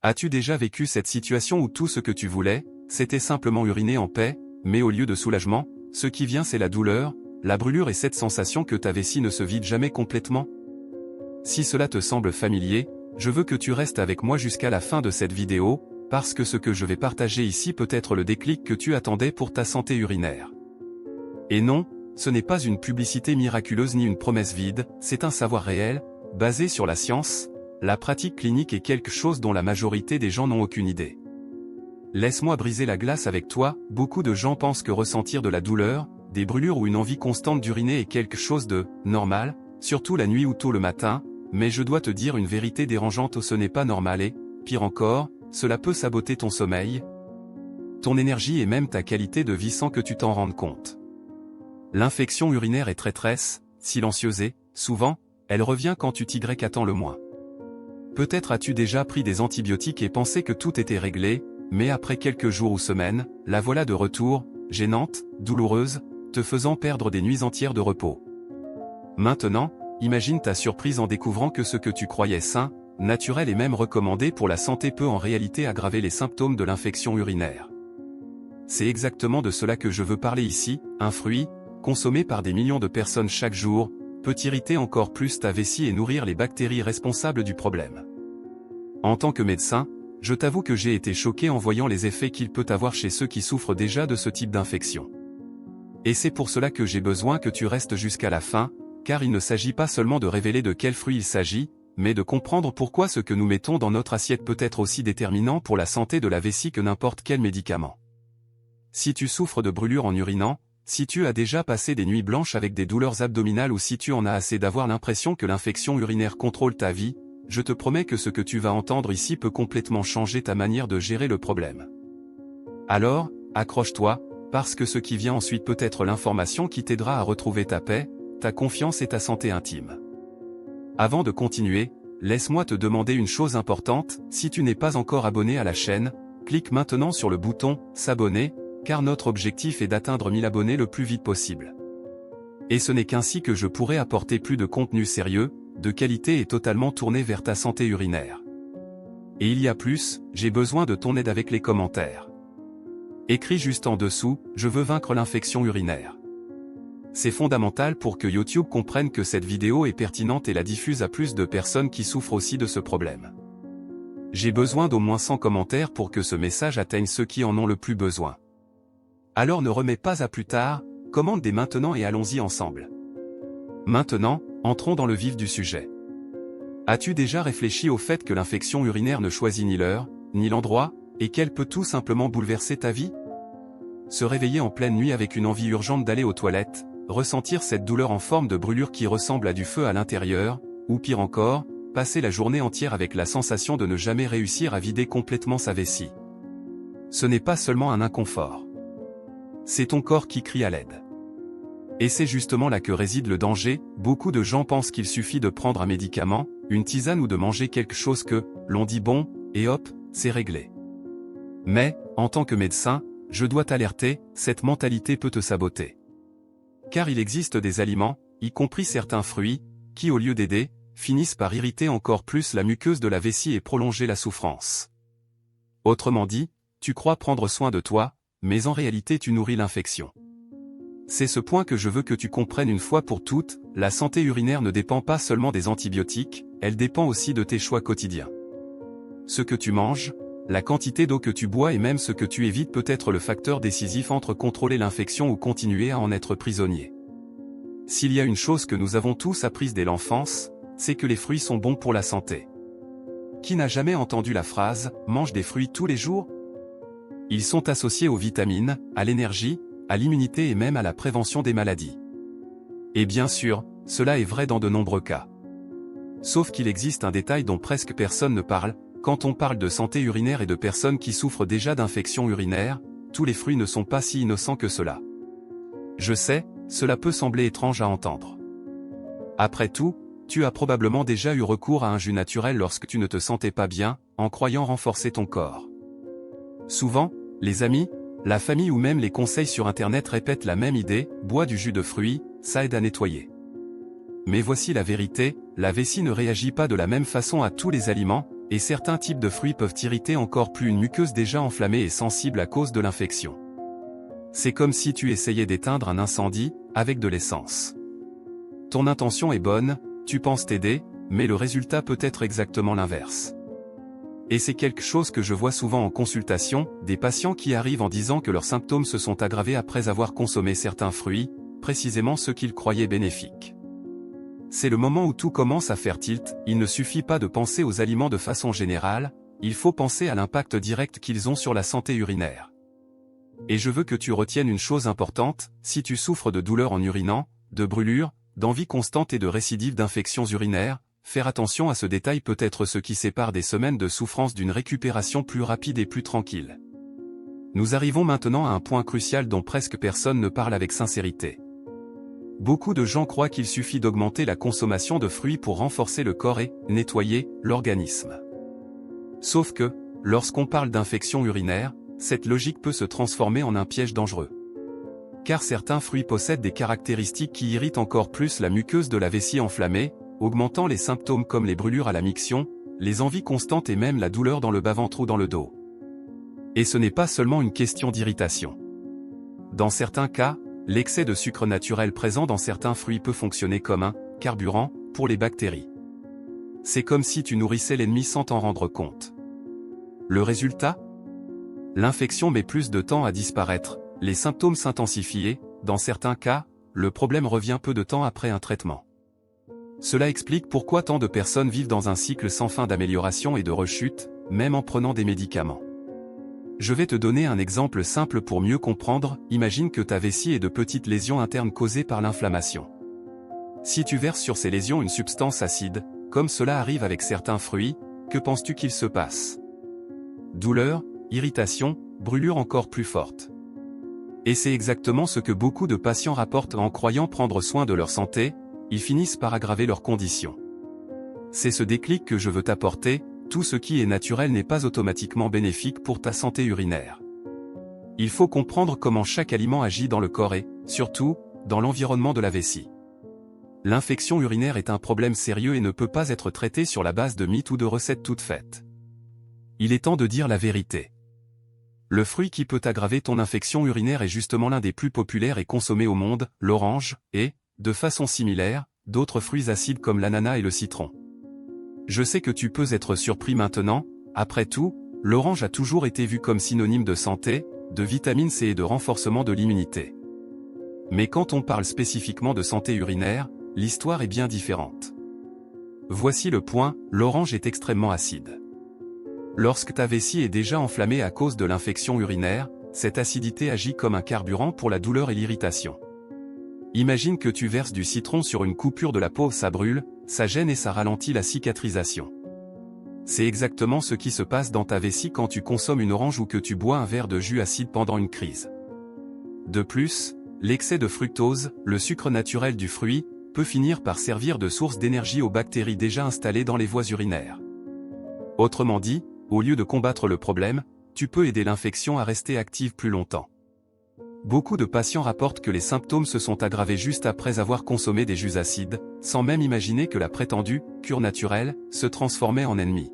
As-tu déjà vécu cette situation où tout ce que tu voulais, c'était simplement uriner en paix, mais au lieu de soulagement, ce qui vient c'est la douleur, la brûlure et cette sensation que ta vessie ne se vide jamais complètement? Si cela te semble familier, je veux que tu restes avec moi jusqu'à la fin de cette vidéo, parce que ce que je vais partager ici peut être le déclic que tu attendais pour ta santé urinaire. Et non, ce n'est pas une publicité miraculeuse ni une promesse vide, c'est un savoir réel, basé sur la science, la pratique clinique et quelque chose dont la majorité des gens n'ont aucune idée. Laisse-moi briser la glace avec toi, beaucoup de gens pensent que ressentir de la douleur, des brûlures ou une envie constante d'uriner est quelque chose de normal, surtout la nuit ou tôt le matin, mais je dois te dire une vérité dérangeante, ce n'est pas normal et, pire encore, cela peut saboter ton sommeil, ton énergie et même ta qualité de vie sans que tu t'en rendes compte. L'infection urinaire est traîtresse, silencieuse et, souvent, elle revient quand tu t'y attends le moins. Peut-être as-tu déjà pris des antibiotiques et pensé que tout était réglé, mais après quelques jours ou semaines, la voilà de retour, gênante, douloureuse, te faisant perdre des nuits entières de repos. Maintenant, imagine ta surprise en découvrant que ce que tu croyais sain, naturel et même recommandé pour la santé peut en réalité aggraver les symptômes de l'infection urinaire. C'est exactement de cela que je veux parler ici, un fruit, consommé par des millions de personnes chaque jour, peut irriter encore plus ta vessie et nourrir les bactéries responsables du problème. En tant que médecin, je t'avoue que j'ai été choqué en voyant les effets qu'il peut avoir chez ceux qui souffrent déjà de ce type d'infection. Et c'est pour cela que j'ai besoin que tu restes jusqu'à la fin, car il ne s'agit pas seulement de révéler de quel fruit il s'agit, mais de comprendre pourquoi ce que nous mettons dans notre assiette peut être aussi déterminant pour la santé de la vessie que n'importe quel médicament. Si tu souffres de brûlures en urinant, si tu as déjà passé des nuits blanches avec des douleurs abdominales ou si tu en as assez d'avoir l'impression que l'infection urinaire contrôle ta vie, je te promets que ce que tu vas entendre ici peut complètement changer ta manière de gérer le problème. Alors, accroche-toi, parce que ce qui vient ensuite peut être l'information qui t'aidera à retrouver ta paix, ta confiance et ta santé intime. Avant de continuer, laisse-moi te demander une chose importante, si tu n'es pas encore abonné à la chaîne, clique maintenant sur le bouton « S'abonner », car notre objectif est d'atteindre 1000 abonnés le plus vite possible. Et ce n'est qu'ainsi que je pourrai apporter plus de contenu sérieux, de qualité et totalement tourné vers ta santé urinaire. Et il y a plus, j'ai besoin de ton aide avec les commentaires. Écris juste en dessous, je veux vaincre l'infection urinaire. C'est fondamental pour que YouTube comprenne que cette vidéo est pertinente et la diffuse à plus de personnes qui souffrent aussi de ce problème. J'ai besoin d'au moins 100 commentaires pour que ce message atteigne ceux qui en ont le plus besoin. Alors ne remets pas à plus tard, commande dès maintenant et allons-y ensemble. Maintenant, entrons dans le vif du sujet. As-tu déjà réfléchi au fait que l'infection urinaire ne choisit ni l'heure, ni l'endroit, et qu'elle peut tout simplement bouleverser ta vie? Se réveiller en pleine nuit avec une envie urgente d'aller aux toilettes, ressentir cette douleur en forme de brûlure qui ressemble à du feu à l'intérieur, ou pire encore, passer la journée entière avec la sensation de ne jamais réussir à vider complètement sa vessie. Ce n'est pas seulement un inconfort. C'est ton corps qui crie à l'aide. Et c'est justement là que réside le danger, beaucoup de gens pensent qu'il suffit de prendre un médicament, une tisane ou de manger quelque chose que, l'on dit bon, et hop, c'est réglé. Mais, en tant que médecin, je dois t'alerter, cette mentalité peut te saboter. Car il existe des aliments, y compris certains fruits, qui au lieu d'aider, finissent par irriter encore plus la muqueuse de la vessie et prolonger la souffrance. Autrement dit, tu crois prendre soin de toi, mais en réalité tu nourris l'infection. C'est ce point que je veux que tu comprennes une fois pour toutes, la santé urinaire ne dépend pas seulement des antibiotiques, elle dépend aussi de tes choix quotidiens. Ce que tu manges, la quantité d'eau que tu bois et même ce que tu évites peut être le facteur décisif entre contrôler l'infection ou continuer à en être prisonnier. S'il y a une chose que nous avons tous apprise dès l'enfance, c'est que les fruits sont bons pour la santé. Qui n'a jamais entendu la phrase « mange des fruits tous les jours » ? Ils sont associés aux vitamines, à l'énergie, à l'immunité et même à la prévention des maladies. Et bien sûr, cela est vrai dans de nombreux cas. Sauf qu'il existe un détail dont presque personne ne parle, quand on parle de santé urinaire et de personnes qui souffrent déjà d'infections urinaires, tous les fruits ne sont pas si innocents que cela. Je sais, cela peut sembler étrange à entendre. Après tout, tu as probablement déjà eu recours à un jus naturel lorsque tu ne te sentais pas bien, en croyant renforcer ton corps. Souvent, les amis, la famille ou même les conseils sur Internet répètent la même idée, bois du jus de fruits, ça aide à nettoyer. Mais voici la vérité, la vessie ne réagit pas de la même façon à tous les aliments, et certains types de fruits peuvent irriter encore plus une muqueuse déjà enflammée et sensible à cause de l'infection. C'est comme si tu essayais d'éteindre un incendie avec de l'essence. Ton intention est bonne, tu penses t'aider, mais le résultat peut être exactement l'inverse. Et c'est quelque chose que je vois souvent en consultation, des patients qui arrivent en disant que leurs symptômes se sont aggravés après avoir consommé certains fruits, précisément ceux qu'ils croyaient bénéfiques. C'est le moment où tout commence à faire tilt, il ne suffit pas de penser aux aliments de façon générale, il faut penser à l'impact direct qu'ils ont sur la santé urinaire. Et je veux que tu retiennes une chose importante, si tu souffres de douleurs en urinant, de brûlures, d'envie constante et de récidives d'infections urinaires, faire attention à ce détail peut être ce qui sépare des semaines de souffrance d'une récupération plus rapide et plus tranquille. Nous arrivons maintenant à un point crucial dont presque personne ne parle avec sincérité. Beaucoup de gens croient qu'il suffit d'augmenter la consommation de fruits pour renforcer le corps et nettoyer l'organisme. Sauf que, lorsqu'on parle d'infection urinaire, cette logique peut se transformer en un piège dangereux. Car certains fruits possèdent des caractéristiques qui irritent encore plus la muqueuse de la vessie enflammée, augmentant les symptômes comme les brûlures à la miction, les envies constantes et même la douleur dans le bas-ventre ou dans le dos. Et ce n'est pas seulement une question d'irritation. Dans certains cas, l'excès de sucre naturel présent dans certains fruits peut fonctionner comme un carburant pour les bactéries. C'est comme si tu nourrissais l'ennemi sans t'en rendre compte. Le résultat ? L'infection met plus de temps à disparaître, les symptômes s'intensifient et, dans certains cas, le problème revient peu de temps après un traitement. Cela explique pourquoi tant de personnes vivent dans un cycle sans fin d'amélioration et de rechute, même en prenant des médicaments. Je vais te donner un exemple simple pour mieux comprendre, imagine que ta vessie ait de petites lésions internes causées par l'inflammation. Si tu verses sur ces lésions une substance acide, comme cela arrive avec certains fruits, que penses-tu qu'il se passe ? Douleur, irritation, brûlure encore plus forte. Et c'est exactement ce que beaucoup de patients rapportent en croyant prendre soin de leur santé, ils finissent par aggraver leurs conditions. C'est ce déclic que je veux t'apporter, tout ce qui est naturel n'est pas automatiquement bénéfique pour ta santé urinaire. Il faut comprendre comment chaque aliment agit dans le corps et, surtout, dans l'environnement de la vessie. L'infection urinaire est un problème sérieux et ne peut pas être traité sur la base de mythes ou de recettes toutes faites. Il est temps de dire la vérité. Le fruit qui peut aggraver ton infection urinaire est justement l'un des plus populaires et consommés au monde, l'orange, et, de façon similaire, d'autres fruits acides comme l'ananas et le citron. Je sais que tu peux être surpris maintenant, après tout, l'orange a toujours été vu comme synonyme de santé, de vitamine C et de renforcement de l'immunité. Mais quand on parle spécifiquement de santé urinaire, l'histoire est bien différente. Voici le point, l'orange est extrêmement acide. Lorsque ta vessie est déjà enflammée à cause de l'infection urinaire, cette acidité agit comme un carburant pour la douleur et l'irritation. Imagine que tu verses du citron sur une coupure de la peau, ça brûle, ça gêne et ça ralentit la cicatrisation. C'est exactement ce qui se passe dans ta vessie quand tu consommes une orange ou que tu bois un verre de jus acide pendant une crise. De plus, l'excès de fructose, le sucre naturel du fruit, peut finir par servir de source d'énergie aux bactéries déjà installées dans les voies urinaires. Autrement dit, au lieu de combattre le problème, tu peux aider l'infection à rester active plus longtemps. Beaucoup de patients rapportent que les symptômes se sont aggravés juste après avoir consommé des jus acides, sans même imaginer que la prétendue « cure naturelle » se transformait en ennemi.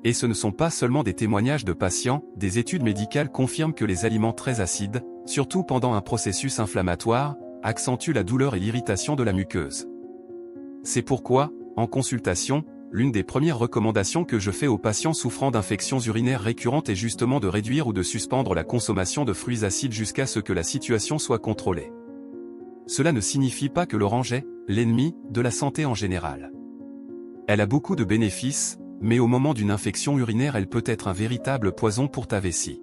Et ce ne sont pas seulement des témoignages de patients, des études médicales confirment que les aliments très acides, surtout pendant un processus inflammatoire, accentuent la douleur et l'irritation de la muqueuse. C'est pourquoi, en consultation, l'une des premières recommandations que je fais aux patients souffrant d'infections urinaires récurrentes est justement de réduire ou de suspendre la consommation de fruits acides jusqu'à ce que la situation soit contrôlée. Cela ne signifie pas que l'orange est l'ennemi de la santé en général. Elle a beaucoup de bénéfices, mais au moment d'une infection urinaire elle peut être un véritable poison pour ta vessie.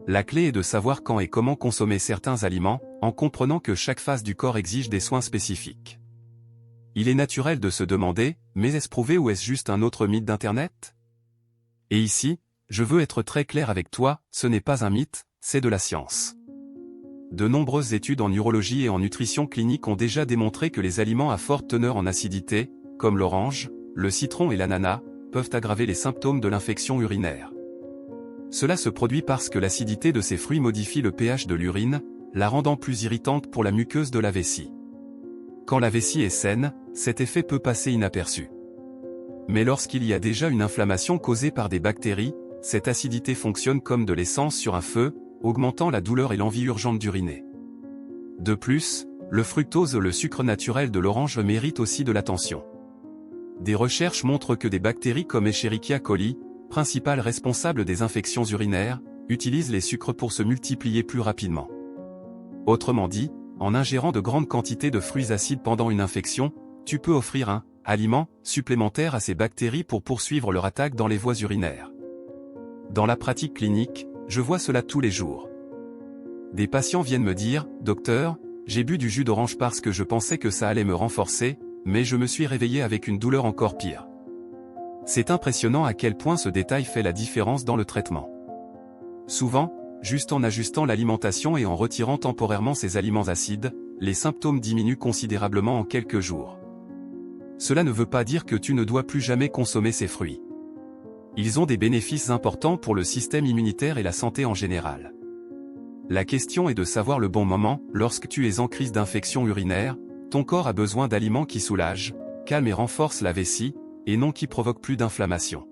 La clé est de savoir quand et comment consommer certains aliments, en comprenant que chaque phase du corps exige des soins spécifiques. Il est naturel de se demander, mais est-ce prouvé ou est-ce juste un autre mythe d'Internet ? Et ici, je veux être très clair avec toi, ce n'est pas un mythe, c'est de la science. De nombreuses études en urologie et en nutrition clinique ont déjà démontré que les aliments à forte teneur en acidité, comme l'orange, le citron et l'ananas, peuvent aggraver les symptômes de l'infection urinaire. Cela se produit parce que l'acidité de ces fruits modifie le pH de l'urine, la rendant plus irritante pour la muqueuse de la vessie. Quand la vessie est saine, cet effet peut passer inaperçu. Mais lorsqu'il y a déjà une inflammation causée par des bactéries, cette acidité fonctionne comme de l'essence sur un feu, augmentant la douleur et l'envie urgente d'uriner. De plus, le fructose, le sucre naturel de l'orange, mérite aussi de l'attention. Des recherches montrent que des bactéries comme Escherichia coli, principale responsable des infections urinaires, utilisent les sucres pour se multiplier plus rapidement. Autrement dit, en ingérant de grandes quantités de fruits acides pendant une infection, tu peux offrir un aliment supplémentaire à ces bactéries pour poursuivre leur attaque dans les voies urinaires. Dans la pratique clinique, je vois cela tous les jours. Des patients viennent me dire « Docteur, j'ai bu du jus d'orange parce que je pensais que ça allait me renforcer, mais je me suis réveillé avec une douleur encore pire. » C'est impressionnant à quel point ce détail fait la différence dans le traitement. Souvent, juste en ajustant l'alimentation et en retirant temporairement ces aliments acides, les symptômes diminuent considérablement en quelques jours. Cela ne veut pas dire que tu ne dois plus jamais consommer ces fruits. Ils ont des bénéfices importants pour le système immunitaire et la santé en général. La question est de savoir le bon moment. Lorsque tu es en crise d'infection urinaire, ton corps a besoin d'aliments qui soulagent, calment et renforcent la vessie, et non qui provoquent plus d'inflammation.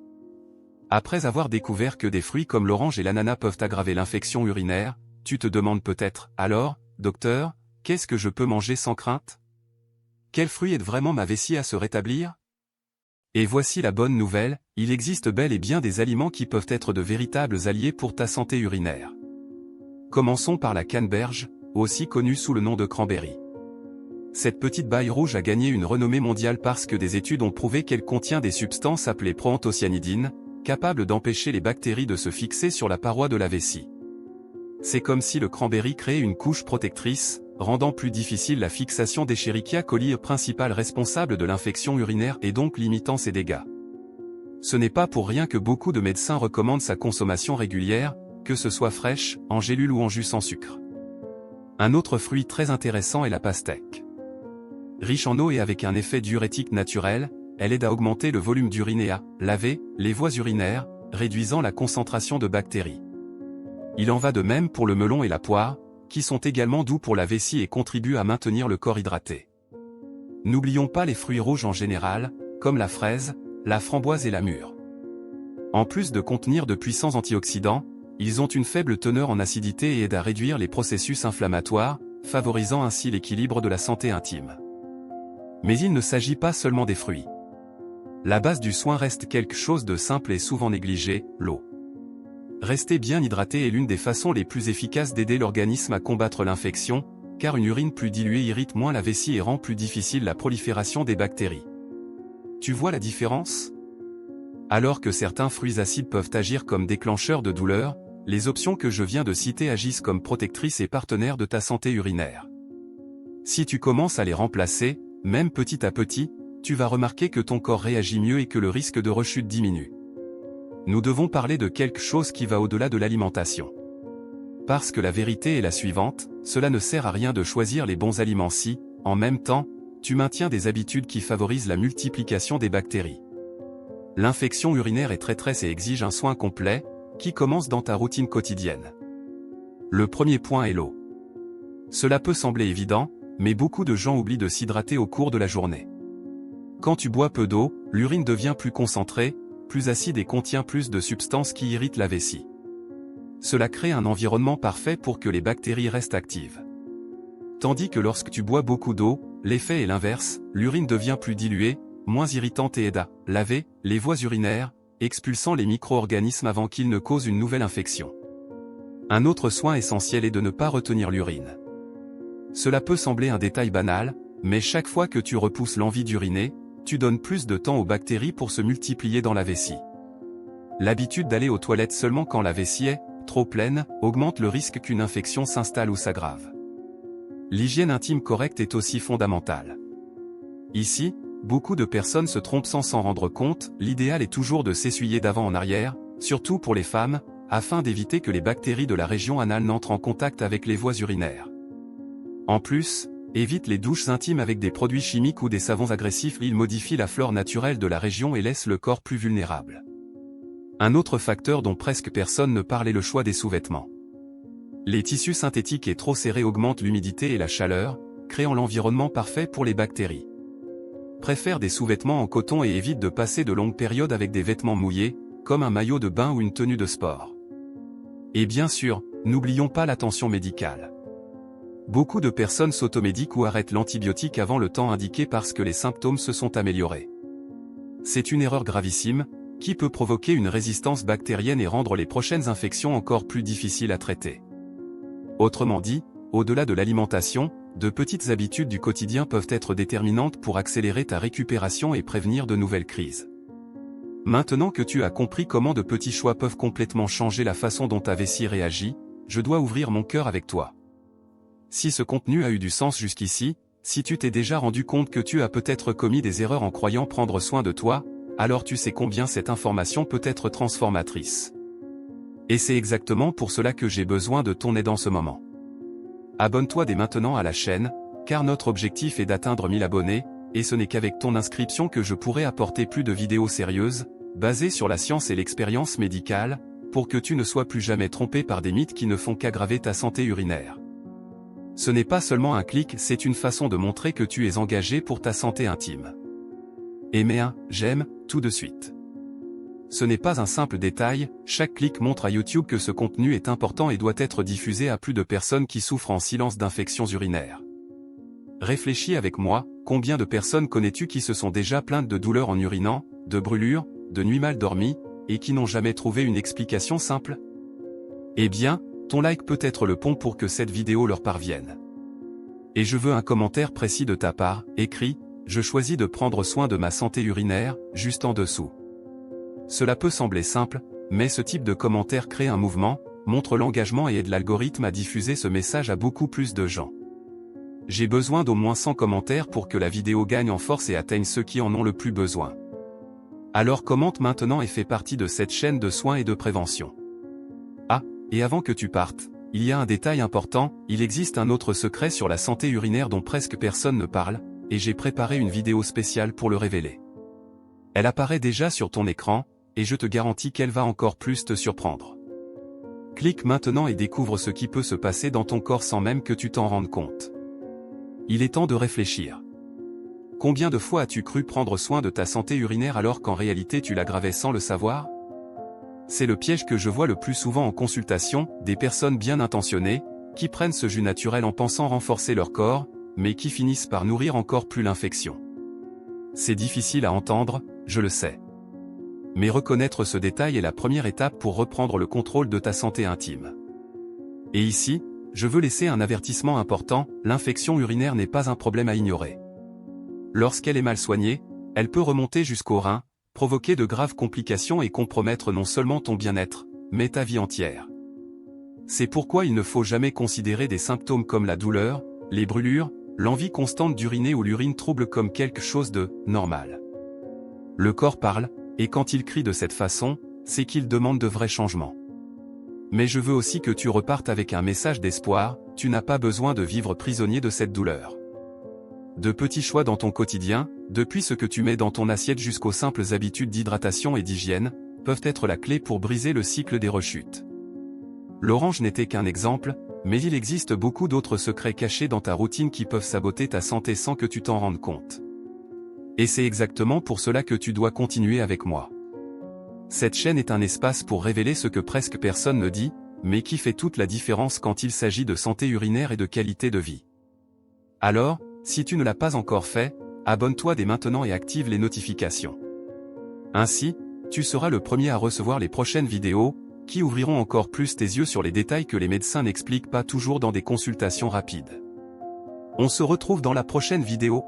Après avoir découvert que des fruits comme l'orange et l'ananas peuvent aggraver l'infection urinaire, tu te demandes peut-être « Alors, docteur, qu'est-ce que je peux manger sans crainte ? Quel fruit aide vraiment ma vessie à se rétablir ?» Et voici la bonne nouvelle, il existe bel et bien des aliments qui peuvent être de véritables alliés pour ta santé urinaire. Commençons par la canneberge, aussi connue sous le nom de cranberry. Cette petite baille rouge a gagné une renommée mondiale parce que des études ont prouvé qu'elle contient des substances appelées proanthocyanidines, capables d'empêcher les bactéries de se fixer sur la paroi de la vessie. C'est comme si le cranberry créait une couche protectrice, rendant plus difficile la fixation d'Escherichia coli, principale responsable de l'infection urinaire et donc limitant ses dégâts. Ce n'est pas pour rien que beaucoup de médecins recommandent sa consommation régulière, que ce soit fraîche, en gélule ou en jus sans sucre. Un autre fruit très intéressant est la pastèque. Riche en eau et avec un effet diurétique naturel, elle aide à augmenter le volume d'urine et à laver les voies urinaires, réduisant la concentration de bactéries. Il en va de même pour le melon et la poire, qui sont également doux pour la vessie et contribuent à maintenir le corps hydraté. N'oublions pas les fruits rouges en général, comme la fraise, la framboise et la mûre. En plus de contenir de puissants antioxydants, ils ont une faible teneur en acidité et aident à réduire les processus inflammatoires, favorisant ainsi l'équilibre de la santé intime. Mais il ne s'agit pas seulement des fruits. La base du soin reste quelque chose de simple et souvent négligé, l'eau. Rester bien hydraté est l'une des façons les plus efficaces d'aider l'organisme à combattre l'infection, car une urine plus diluée irrite moins la vessie et rend plus difficile la prolifération des bactéries. Tu vois la différence ? Alors que certains fruits acides peuvent agir comme déclencheurs de douleur, les options que je viens de citer agissent comme protectrices et partenaires de ta santé urinaire. Si tu commences à les remplacer, même petit à petit, tu vas remarquer que ton corps réagit mieux et que le risque de rechute diminue. Nous devons parler de quelque chose qui va au-delà de l'alimentation. Parce que la vérité est la suivante, cela ne sert à rien de choisir les bons aliments si, en même temps, tu maintiens des habitudes qui favorisent la multiplication des bactéries. L'infection urinaire est traîtresse et exige un soin complet, qui commence dans ta routine quotidienne. Le premier point est l'eau. Cela peut sembler évident, mais beaucoup de gens oublient de s'hydrater au cours de la journée. Quand tu bois peu d'eau, l'urine devient plus concentrée, plus acide et contient plus de substances qui irritent la vessie. Cela crée un environnement parfait pour que les bactéries restent actives. Tandis que lorsque tu bois beaucoup d'eau, l'effet est l'inverse, l'urine devient plus diluée, moins irritante et aide à laver les voies urinaires, expulsant les micro-organismes avant qu'ils ne causent une nouvelle infection. Un autre soin essentiel est de ne pas retenir l'urine. Cela peut sembler un détail banal, mais chaque fois que tu repousses l'envie d'uriner, tu donnes plus de temps aux bactéries pour se multiplier dans la vessie. L'habitude d'aller aux toilettes seulement quand la vessie est trop pleine augmente le risque qu'une infection s'installe ou s'aggrave. L'hygiène intime correcte est aussi fondamentale. Ici, beaucoup de personnes se trompent sans s'en rendre compte, l'idéal est toujours de s'essuyer d'avant en arrière, surtout pour les femmes, afin d'éviter que les bactéries de la région anale n'entrent en contact avec les voies urinaires. En plus, évite les douches intimes avec des produits chimiques ou des savons agressifs, ils modifient la flore naturelle de la région et laissent le corps plus vulnérable. Un autre facteur dont presque personne ne parle est le choix des sous-vêtements. Les tissus synthétiques et trop serrés augmentent l'humidité et la chaleur, créant l'environnement parfait pour les bactéries. préfère des sous-vêtements en coton et évite de passer de longues périodes avec des vêtements mouillés, comme un maillot de bain ou une tenue de sport. Et bien sûr, n'oublions pas l'attention médicale. Beaucoup de personnes s'automédiquent ou arrêtent l'antibiotique avant le temps indiqué parce que les symptômes se sont améliorés. C'est une erreur gravissime, qui peut provoquer une résistance bactérienne et rendre les prochaines infections encore plus difficiles à traiter. Autrement dit, au-delà de l'alimentation, de petites habitudes du quotidien peuvent être déterminantes pour accélérer ta récupération et prévenir de nouvelles crises. Maintenant que tu as compris comment de petits choix peuvent complètement changer la façon dont ta vessie réagit, je dois ouvrir mon cœur avec toi. Si ce contenu a eu du sens jusqu'ici, si tu t'es déjà rendu compte que tu as peut-être commis des erreurs en croyant prendre soin de toi, alors tu sais combien cette information peut être transformatrice. Et c'est exactement pour cela que j'ai besoin de ton aide en ce moment. Abonne-toi dès maintenant à la chaîne, car notre objectif est d'atteindre 1000 abonnés, et ce n'est qu'avec ton inscription que je pourrai apporter plus de vidéos sérieuses, basées sur la science et l'expérience médicale, pour que tu ne sois plus jamais trompé par des mythes qui ne font qu'aggraver ta santé urinaire. Ce n'est pas seulement un clic, c'est une façon de montrer que tu es engagé pour ta santé intime. Et mets un « j'aime » tout de suite. Ce n'est pas un simple détail, chaque clic montre à YouTube que ce contenu est important et doit être diffusé à plus de personnes qui souffrent en silence d'infections urinaires. Réfléchis avec moi, combien de personnes connais-tu qui se sont déjà plaintes de douleurs en urinant, de brûlures, de nuits mal dormies, et qui n'ont jamais trouvé une explication simple? Eh bien, ton like peut être le pont pour que cette vidéo leur parvienne. Et je veux un commentaire précis de ta part, écrit « Je choisis de prendre soin de ma santé urinaire », juste en dessous. Cela peut sembler simple, mais ce type de commentaire crée un mouvement, montre l'engagement et aide l'algorithme à diffuser ce message à beaucoup plus de gens. J'ai besoin d'au moins 100 commentaires pour que la vidéo gagne en force et atteigne ceux qui en ont le plus besoin. Alors commente maintenant et fais partie de cette chaîne de soins et de prévention. Ah, et avant que tu partes, il y a un détail important, il existe un autre secret sur la santé urinaire dont presque personne ne parle, et j'ai préparé une vidéo spéciale pour le révéler. Elle apparaît déjà sur ton écran, et je te garantis qu'elle va encore plus te surprendre. Clique maintenant et découvre ce qui peut se passer dans ton corps sans même que tu t'en rendes compte. Il est temps de réfléchir. Combien de fois as-tu cru prendre soin de ta santé urinaire alors qu'en réalité tu l'aggravais sans le savoir? C'est le piège que je vois le plus souvent en consultation, des personnes bien intentionnées, qui prennent ce jus naturel en pensant renforcer leur corps, mais qui finissent par nourrir encore plus l'infection. C'est difficile à entendre, je le sais. Mais reconnaître ce détail est la première étape pour reprendre le contrôle de ta santé intime. Et ici, je veux laisser un avertissement important, l'infection urinaire n'est pas un problème à ignorer. Lorsqu'elle est mal soignée, elle peut remonter jusqu'aux reins, provoquer de graves complications et compromettre non seulement ton bien-être, mais ta vie entière. C'est pourquoi il ne faut jamais considérer des symptômes comme la douleur, les brûlures, l'envie constante d'uriner ou l'urine trouble comme quelque chose de normal. Le corps parle, et quand il crie de cette façon, c'est qu'il demande de vrais changements. Mais je veux aussi que tu repartes avec un message d'espoir, tu n'as pas besoin de vivre prisonnier de cette douleur. De petits choix dans ton quotidien, depuis ce que tu mets dans ton assiette jusqu'aux simples habitudes d'hydratation et d'hygiène, peuvent être la clé pour briser le cycle des rechutes. L'orange n'était qu'un exemple, mais il existe beaucoup d'autres secrets cachés dans ta routine qui peuvent saboter ta santé sans que tu t'en rendes compte. Et c'est exactement pour cela que tu dois continuer avec moi. Cette chaîne est un espace pour révéler ce que presque personne ne dit, mais qui fait toute la différence quand il s'agit de santé urinaire et de qualité de vie. Alors, si tu ne l'as pas encore fait, abonne-toi dès maintenant et active les notifications. Ainsi, tu seras le premier à recevoir les prochaines vidéos, qui ouvriront encore plus tes yeux sur les détails que les médecins n'expliquent pas toujours dans des consultations rapides. On se retrouve dans la prochaine vidéo.